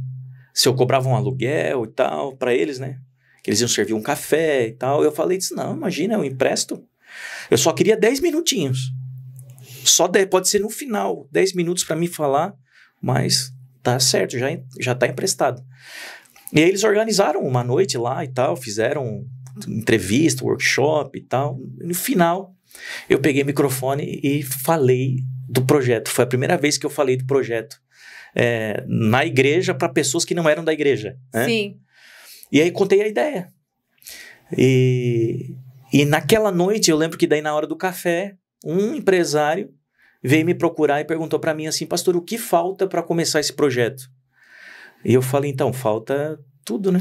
Speaker 2: Se eu cobrava um aluguel e tal, para eles, né? Que eles iam servir um café e tal. Eu falei disso, não, imagina, eu empresto. Eu só queria 10 minutinhos. Pode ser no final, 10 minutos para mim falar, mas tá certo, já tá emprestado. E aí eles organizaram uma noite lá e tal, fizeram entrevista, workshop e tal. E no final, eu peguei o microfone e falei do projeto. Foi a primeira vez que eu falei do projeto na igreja para pessoas que não eram da igreja, né?
Speaker 1: Sim.
Speaker 2: E aí contei a ideia. E naquela noite, eu lembro que daí na hora do café, um empresário veio me procurar e perguntou para mim assim, pastor, o que falta para começar esse projeto? E eu falei, então, falta tudo, né?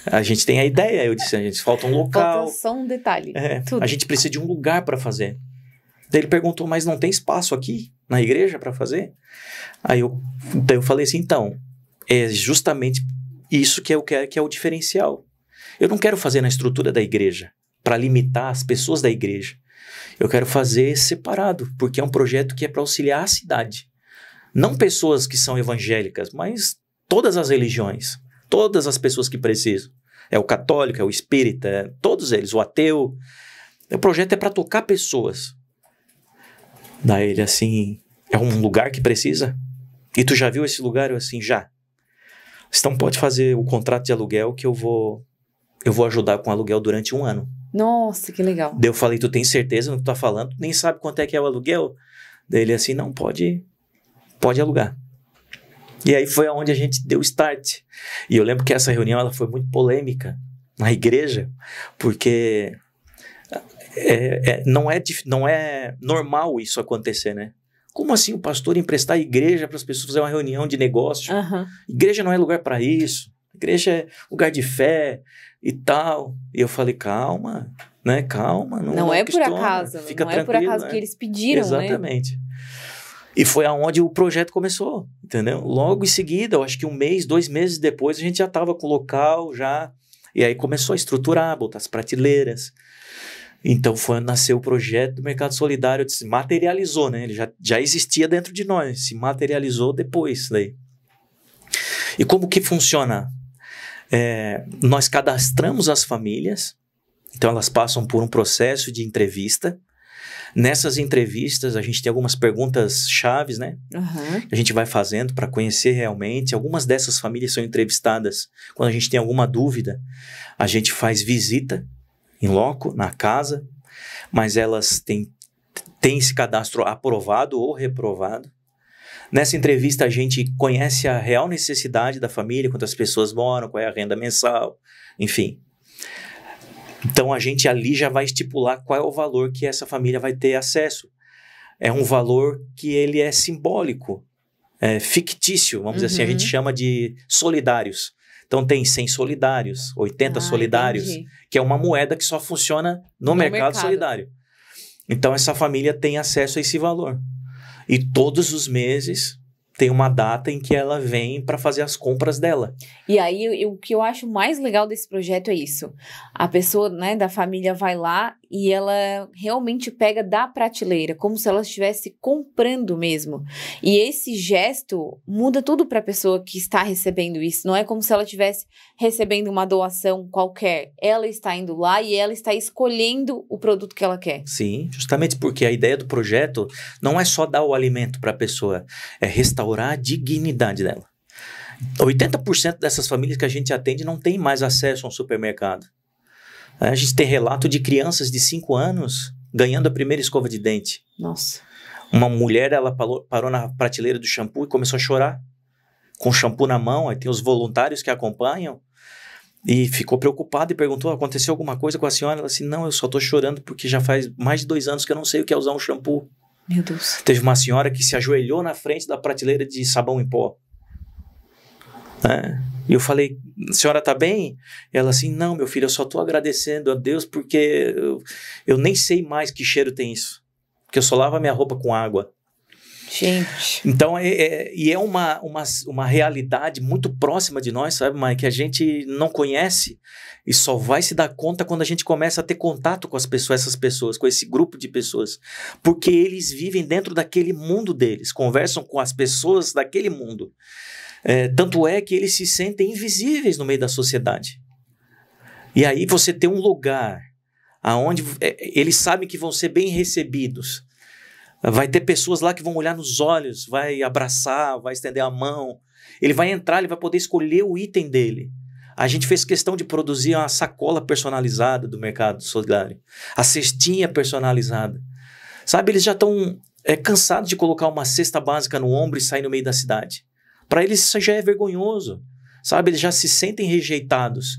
Speaker 2: A gente tem a ideia, eu disse, a gente falta um local.
Speaker 1: Falta só um detalhe.
Speaker 2: A gente precisa de um lugar para fazer. Daí ele perguntou, mas não tem espaço aqui na igreja para fazer? Aí eu falei assim, então, é justamente isso que eu quero, que é o diferencial. Eu não quero fazer na estrutura da igreja para limitar as pessoas da igreja. Eu quero fazer separado, porque é um projeto que é para auxiliar a cidade. Não pessoas que são evangélicas, mas todas as religiões, todas as pessoas que precisam. É o católico, é o espírita, todos eles, o ateu. O projeto é para tocar pessoas. Daí ele assim, é um lugar que precisa? E tu já viu esse lugar? Eu assim, já. Então pode fazer o contrato de aluguel que eu vou ajudar com o aluguel durante 1 ano.
Speaker 1: Nossa, que legal.
Speaker 2: Daí eu falei, tu tem certeza no que tu tá falando? Tu nem sabe quanto é que é o aluguel? Daí ele assim, não, pode alugar. E aí foi onde a gente deu start. E eu lembro que essa reunião ela foi muito polêmica na igreja, porque não é normal isso acontecer, né? Como assim o pastor emprestar a igreja para as pessoas fazerem uma reunião de negócio?
Speaker 1: Uhum.
Speaker 2: Igreja não é lugar para isso. Igreja é lugar de fé e tal. E eu falei, calma, né? Calma.
Speaker 1: Não é por acaso.
Speaker 2: Fica
Speaker 1: não é por acaso que eles pediram,
Speaker 2: exatamente. Né? E foi aonde o projeto começou, entendeu? Logo em seguida, eu acho que 1 mês, 2 meses depois, a gente já estava com o local, já. E aí começou a estruturar, botar as prateleiras. Então nasceu o projeto do Mercado Solidário, se materializou, né? Ele já existia dentro de nós, se materializou depois daí. E como que funciona? Nós cadastramos as famílias, então elas passam por um processo de entrevista. Nessas entrevistas, a gente tem algumas perguntas chaves, né?
Speaker 1: Uhum.
Speaker 2: Que a gente vai fazendo para conhecer realmente. Algumas dessas famílias são entrevistadas. Quando a gente tem alguma dúvida, a gente faz visita em loco, na casa, mas elas têm esse cadastro aprovado ou reprovado. Nessa entrevista, a gente conhece a real necessidade da família, quantas pessoas moram, qual é a renda mensal, enfim. Então, a gente ali já vai estipular qual é o valor que essa família vai ter acesso. É um valor que ele é simbólico, fictício, vamos dizer assim, a gente chama de solidários. Então, tem 100 solidários, 80 solidários,
Speaker 1: entendi.
Speaker 2: Que é uma moeda que só funciona no mercado solidário. Então, essa família tem acesso a esse valor. E todos os meses tem uma data em que ela vem para fazer as compras dela.
Speaker 1: E aí, o que eu acho mais legal desse projeto é isso. A pessoa, né, da família vai lá e ela realmente pega da prateleira, como se ela estivesse comprando mesmo. E esse gesto muda tudo para a pessoa que está recebendo isso. Não é como se ela estivesse recebendo uma doação qualquer. Ela está indo lá e ela está escolhendo o produto que ela quer.
Speaker 2: Sim, justamente porque a ideia do projeto não é só dar o alimento para a pessoa, é restaurar a dignidade dela. 80% dessas famílias que a gente atende não tem mais acesso a um supermercado. A gente tem relato de crianças de 5 anos ganhando a primeira escova de dente.
Speaker 1: Nossa.
Speaker 2: Uma mulher, ela parou na prateleira do shampoo e começou a chorar, com o shampoo na mão. Aí tem os voluntários que acompanham e ficou preocupada e perguntou, aconteceu alguma coisa com a senhora? Ela disse, não, eu só estou chorando porque já faz mais de 2 anos que eu não sei o que é usar um shampoo.
Speaker 1: Meu Deus.
Speaker 2: Teve uma senhora que se ajoelhou na frente da prateleira de sabão em pó. E eu falei, a senhora tá bem? Ela assim, não, meu filho, eu só tô agradecendo a Deus porque eu nem sei mais que cheiro tem isso. Porque eu só lavo a minha roupa com água.
Speaker 1: Gente.
Speaker 2: Então, é uma realidade muito próxima de nós, sabe, Mãe? Que a gente não conhece e só vai se dar conta quando a gente começa a ter contato com essas pessoas, com esse grupo de pessoas. Porque eles vivem dentro daquele mundo deles, conversam com as pessoas daquele mundo. Tanto é que eles se sentem invisíveis no meio da sociedade. E aí você tem um lugar onde eles sabem que vão ser bem recebidos. Vai ter pessoas lá que vão olhar nos olhos, vai abraçar, vai estender a mão. Ele vai entrar, ele vai poder escolher o item dele. A gente fez questão de produzir uma sacola personalizada do Mercado Solidário. A cestinha personalizada. Sabe, eles já estão cansados de colocar uma cesta básica no ombro e sair no meio da cidade. Para eles isso já é vergonhoso, sabe? Eles já se sentem rejeitados.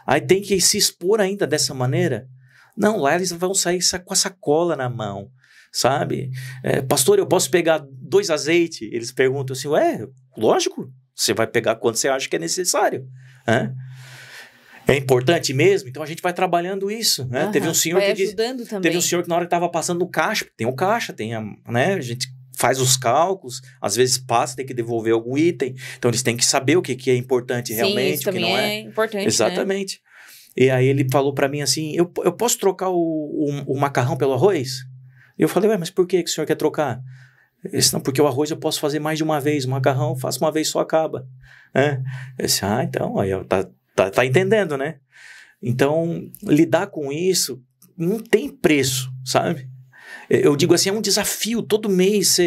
Speaker 2: Aí tem que se expor ainda dessa maneira. Não, lá eles vão sair com a sacola na mão, sabe? Pastor, eu posso pegar 2 azeites? Eles perguntam assim, lógico, você vai pegar quando você acha que é necessário. É importante mesmo? Então a gente vai trabalhando isso. Né? Teve um senhor que
Speaker 1: ajudando também.
Speaker 2: Teve um senhor que na hora que estava passando no caixa, tem um caixa, né? A gente faz os cálculos, às vezes passa, tem que devolver algum item, então eles têm que saber o que é importante realmente, o que não é.
Speaker 1: Importante,
Speaker 2: exatamente. Né? E aí ele falou para mim assim, eu posso trocar o macarrão pelo arroz? E eu falei, mas por que o senhor quer trocar? Ele disse, não, porque o arroz eu posso fazer mais de uma vez, o macarrão eu faço uma vez só acaba. Eu disse, então, aí tá entendendo, né? Então, lidar com isso não tem preço, sabe? Eu digo assim, é um desafio, todo mês,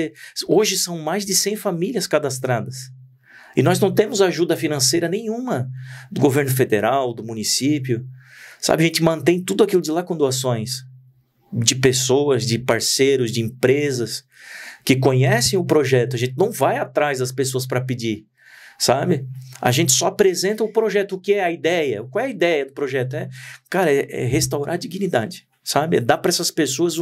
Speaker 2: hoje são mais de 100 famílias cadastradas. E nós não temos ajuda financeira nenhuma do governo federal, do município. Sabe, a gente mantém tudo aquilo de lá com doações. De pessoas, de parceiros, de empresas que conhecem o projeto. A gente não vai atrás das pessoas para pedir, sabe? A gente só apresenta o projeto, o que é a ideia. Qual é a ideia do projeto? Cara, é restaurar a dignidade. Sabe? Dá para essas pessoas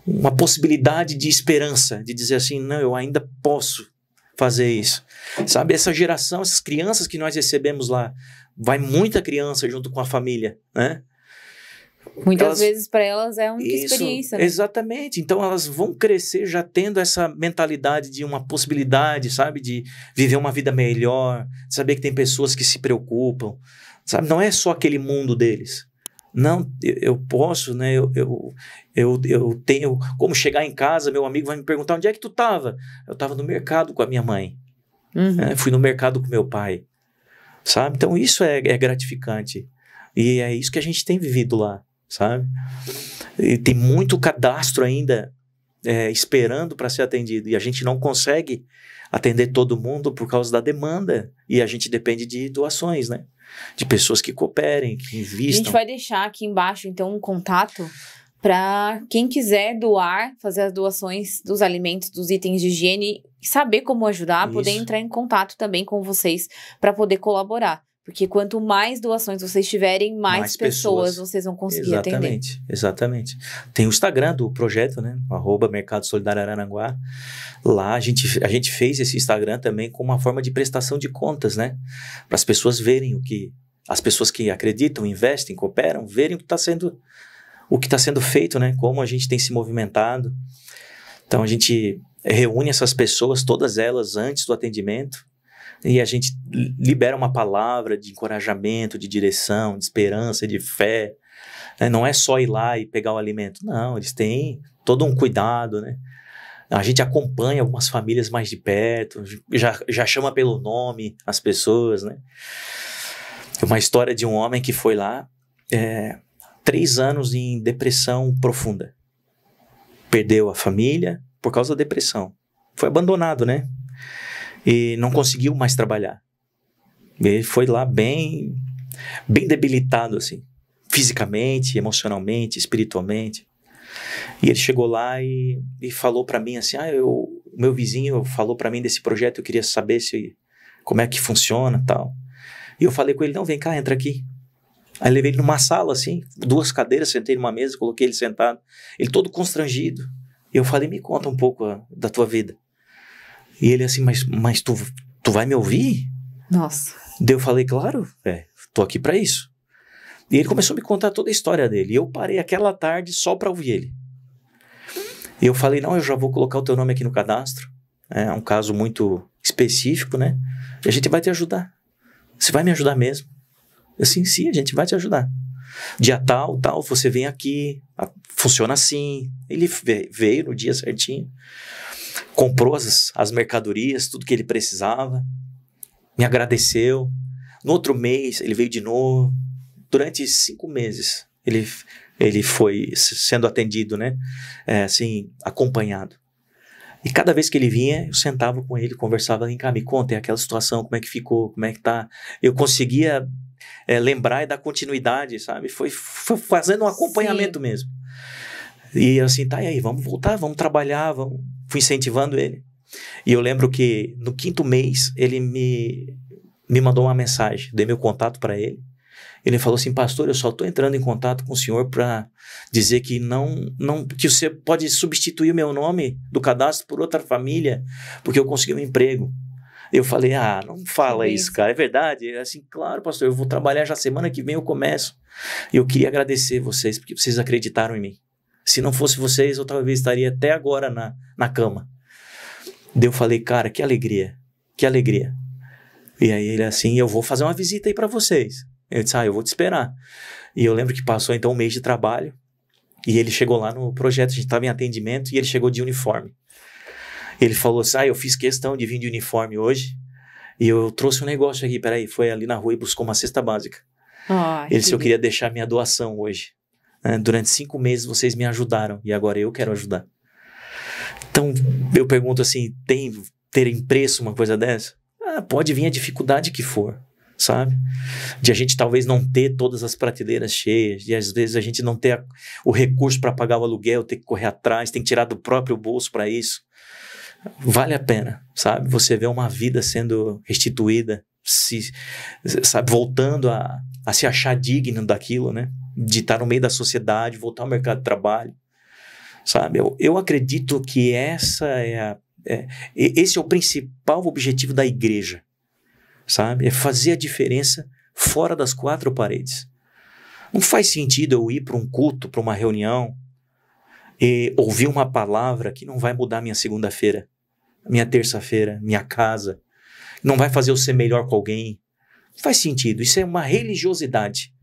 Speaker 2: uma possibilidade de esperança, de dizer assim, não, eu ainda posso fazer isso. Sabe? Essa geração, essas crianças que nós recebemos lá, vai muita criança junto com a família, né?
Speaker 1: Muitas vezes para elas é a única experiência, né?
Speaker 2: Exatamente. Então elas vão crescer já tendo essa mentalidade de uma possibilidade, sabe? De viver uma vida melhor, de saber que tem pessoas que se preocupam, sabe? Não é só aquele mundo deles. Não, eu posso, né? Eu tenho como chegar em casa, meu amigo vai me perguntar onde é que tu estava? Eu estava no mercado com a minha mãe. Fui no mercado com meu pai. Sabe? Então isso é gratificante. E é isso que a gente tem vivido lá, sabe? E tem muito cadastro ainda esperando para ser atendido. E a gente não consegue atender todo mundo por causa da demanda. E a gente depende de doações, né? De pessoas que cooperem, que invistam.
Speaker 1: A gente vai deixar aqui embaixo, então, um contato para quem quiser doar, fazer as doações dos alimentos, dos itens de higiene, saber como ajudar, poder entrar em contato também com vocês para poder colaborar. Porque quanto mais doações vocês tiverem, mais pessoas vocês vão conseguir atender.
Speaker 2: Exatamente. Tem o Instagram do projeto, né? @Mercado Solidário Araranguá. Lá a gente fez esse Instagram também como uma forma de prestação de contas, né? Para as pessoas verem as pessoas que acreditam, investem, cooperam, verem o que está sendo feito, né? Como a gente tem se movimentado. Então a gente reúne essas pessoas, todas elas, antes do atendimento. E a gente libera uma palavra de encorajamento, de direção, de esperança, de fé. né? Não é só ir lá e pegar o alimento. Não, eles têm todo um cuidado, né? A gente acompanha algumas famílias mais de perto, já chama pelo nome as pessoas, né? Uma história de um homem que foi lá, 3 anos em depressão profunda. Perdeu a família por causa da depressão. Foi abandonado, né? E não conseguiu mais trabalhar. Ele foi lá bem debilitado, assim. Fisicamente, emocionalmente, espiritualmente. E ele chegou lá e falou pra mim assim, o meu vizinho falou pra mim desse projeto, eu queria saber como é que funciona e tal. E eu falei com ele, não, vem cá, entra aqui. Aí levei ele numa sala, assim, 2 cadeiras, sentei numa mesa, coloquei ele sentado. Ele todo constrangido. E eu falei, me conta um pouco da tua vida. E ele assim, mas tu vai me ouvir?
Speaker 1: Nossa.
Speaker 2: Daí eu falei, claro, tô aqui pra isso. E ele começou a me contar toda a história dele. E eu parei aquela tarde só pra ouvir ele. E eu falei, não, eu já vou colocar o teu nome aqui no cadastro. É um caso muito específico, né? E a gente vai te ajudar. Você vai me ajudar mesmo? Eu assim, sim, a gente vai te ajudar. Dia tal, você vem aqui, funciona assim. Ele veio no dia certinho, comprou as mercadorias, tudo que ele precisava, me agradeceu. No outro mês, ele veio de novo. Durante 5 meses, ele foi sendo atendido, né? Assim, acompanhado. E cada vez que ele vinha, eu sentava com ele, conversava, vem cá, me conta, aquela situação, como é que ficou, como é que tá. Eu conseguia lembrar e dar continuidade, sabe? Foi fazendo um acompanhamento Sim. mesmo. E assim, tá, e aí, vamos voltar, vamos trabalhar, fui incentivando ele. E eu lembro que no 5º mês, ele me mandou uma mensagem, dei meu contato para ele. Ele falou assim, pastor, eu só estou entrando em contato com o senhor para dizer que que você pode substituir o meu nome do cadastro por outra família, porque eu consegui um emprego. Eu falei, não fala isso, cara, é verdade? Ele assim, claro, pastor, eu vou trabalhar já semana que vem, eu começo. E eu queria agradecer vocês, porque vocês acreditaram em mim. Se não fosse vocês, eu talvez estaria até agora na cama. Daí eu falei, cara, que alegria, que alegria. E aí ele assim, eu vou fazer uma visita aí para vocês. Eu disse, eu vou te esperar. E eu lembro que passou então 1 mês de trabalho e ele chegou lá no projeto, a gente estava em atendimento e ele chegou de uniforme. Ele falou assim, eu fiz questão de vir de uniforme hoje e eu trouxe um negócio aqui, peraí, foi ali na rua e buscou uma cesta básica. Ele disse, eu queria deixar minha doação hoje. Durante 5 meses vocês me ajudaram e agora eu quero ajudar. Então eu pergunto assim, ter preço uma coisa dessa? Pode vir a dificuldade que for. Sabe? De a gente talvez não ter todas as prateleiras cheias, de às vezes a gente não ter o recurso para pagar o aluguel, ter que correr atrás, tem que tirar do próprio bolso para isso. Vale a pena, sabe? Você vê uma vida sendo restituída, sabe? Voltando a se achar digno daquilo, né? De estar no meio da sociedade, voltar ao mercado de trabalho, sabe? Eu acredito que esse é o principal objetivo da igreja. Sabe? É fazer a diferença fora das 4 paredes. Não faz sentido eu ir para um culto, para uma reunião e ouvir uma palavra que não vai mudar minha segunda-feira, minha terça-feira, minha casa. Não vai fazer eu ser melhor com alguém. Não faz sentido. Isso é uma religiosidade.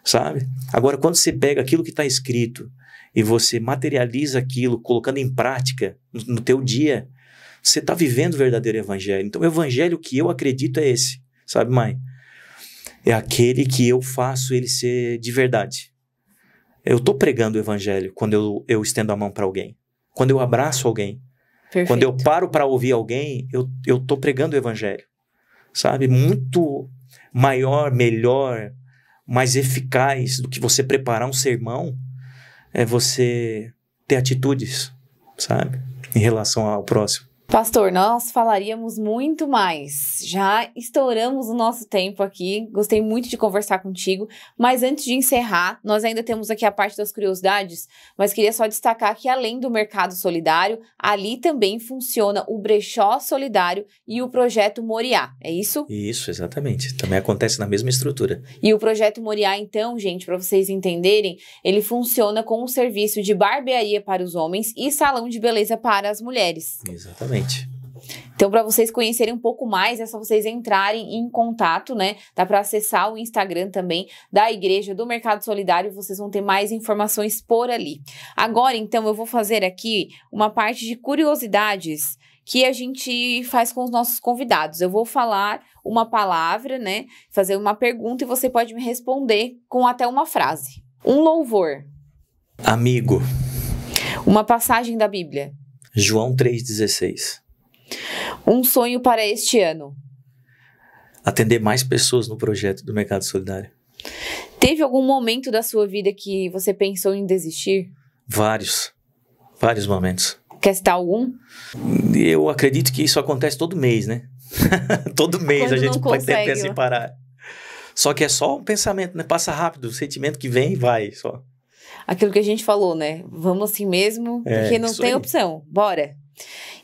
Speaker 2: Sabe? Agora, quando você pega aquilo que está escrito e você materializa aquilo, colocando em prática no teu dia, você está vivendo o verdadeiro evangelho. Então, o evangelho que eu acredito é esse, sabe, mãe? É aquele que eu faço ele ser de verdade. Eu estou pregando o evangelho quando eu estendo a mão para alguém. Quando eu abraço alguém. Perfeito. Quando eu paro para ouvir alguém, eu estou pregando o evangelho. Sabe? Muito maior, melhor, mais eficaz do que você preparar um sermão é você ter atitudes, sabe? Em relação ao próximo.
Speaker 1: Pastor, nós falaríamos muito mais. Já estouramos o nosso tempo aqui. Gostei muito de conversar contigo. Mas antes de encerrar, nós ainda temos aqui a parte das curiosidades. Mas queria só destacar que além do Mercado Solidário, ali também funciona o Brechó Solidário e o Projeto Moriá. É isso?
Speaker 2: Isso, exatamente. Também acontece na mesma estrutura.
Speaker 1: E o Projeto Moriá, então, gente, para vocês entenderem, ele funciona com um serviço de barbearia para os homens e salão de beleza para as mulheres.
Speaker 2: Exatamente.
Speaker 1: Então, para vocês conhecerem um pouco mais, é só vocês entrarem em contato, né? Dá para acessar o Instagram também da Igreja do Mercado Solidário, vocês vão ter mais informações por ali. Agora, então, eu vou fazer aqui uma parte de curiosidades que a gente faz com os nossos convidados. Eu vou falar uma palavra, né? Fazer uma pergunta e você pode me responder com até uma frase. Um louvor.
Speaker 2: Amigo.
Speaker 1: Uma passagem da Bíblia.
Speaker 2: João 3,16.
Speaker 1: Um sonho para este ano.
Speaker 2: Atender mais pessoas no projeto do Mercado Solidário.
Speaker 1: Teve algum momento da sua vida que você pensou em desistir?
Speaker 2: Vários momentos.
Speaker 1: Quer citar algum?
Speaker 2: Eu acredito que isso acontece todo mês, né? Todo mês
Speaker 1: Quando
Speaker 2: a gente pode tentar
Speaker 1: consegue.
Speaker 2: se parar. Só que é só um pensamento, né? Passa rápido, o sentimento que vem e vai só.
Speaker 1: Aquilo que a gente falou, né? Vamos assim mesmo, porque não tem opção. Bora!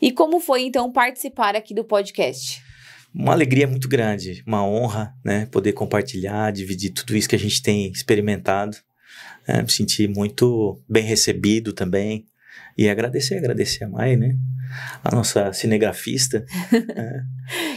Speaker 1: E como foi, então, participar aqui do podcast?
Speaker 2: Uma alegria muito grande, uma honra, né? Poder compartilhar, dividir tudo isso que a gente tem experimentado. Me sentir muito bem recebido também. E agradecer a Mai, né? A nossa cinegrafista.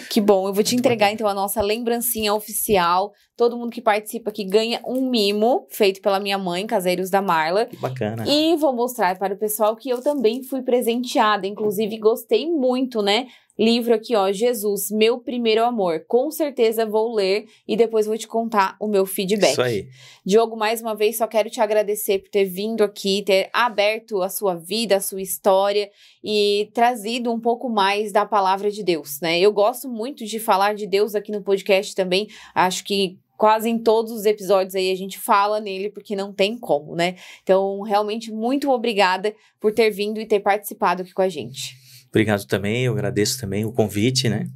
Speaker 1: Que bom, eu vou te entregar então a nossa lembrancinha oficial. Todo mundo que participa aqui ganha um mimo feito pela minha mãe, Caseiros da Marla.
Speaker 2: Que bacana.
Speaker 1: E vou mostrar para o pessoal que eu também fui presenteada, inclusive gostei muito, né? Livro aqui, ó, Jesus, Meu Primeiro Amor. Com certeza vou ler e depois vou te contar o meu feedback.
Speaker 2: Isso aí.
Speaker 1: Diogo, mais uma vez, só quero te agradecer por ter vindo aqui, ter aberto a sua vida, a sua história e trazido um pouco mais da palavra de Deus, né? Eu gosto muito de falar de Deus aqui no podcast também. Acho que quase em todos os episódios aí a gente fala nele, porque não tem como, né? Então, realmente, muito obrigada por ter vindo e ter participado aqui com a gente.
Speaker 2: Obrigado também, eu agradeço também o convite, né?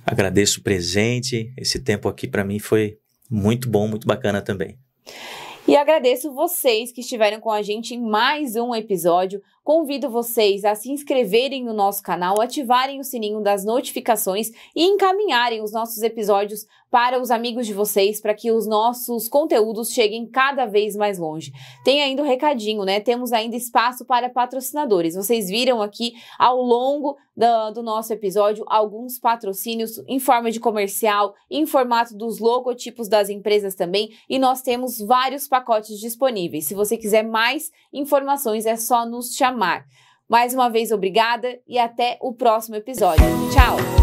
Speaker 2: Agradeço o presente, esse tempo aqui para mim foi muito bom, muito bacana também.
Speaker 1: E agradeço vocês que estiveram com a gente em mais um episódio. Convido vocês a se inscreverem no nosso canal, ativarem o sininho das notificações e encaminharem os nossos episódios para os amigos de vocês, para que os nossos conteúdos cheguem cada vez mais longe. Tem ainda um recadinho, né? Temos ainda espaço para patrocinadores. Vocês viram aqui ao longo do nosso episódio alguns patrocínios em forma de comercial, em formato dos logotipos das empresas também, e nós temos vários pacotes disponíveis. Se você quiser mais informações, é só nos chamar. Mais uma vez, obrigada e até o próximo episódio. Tchau!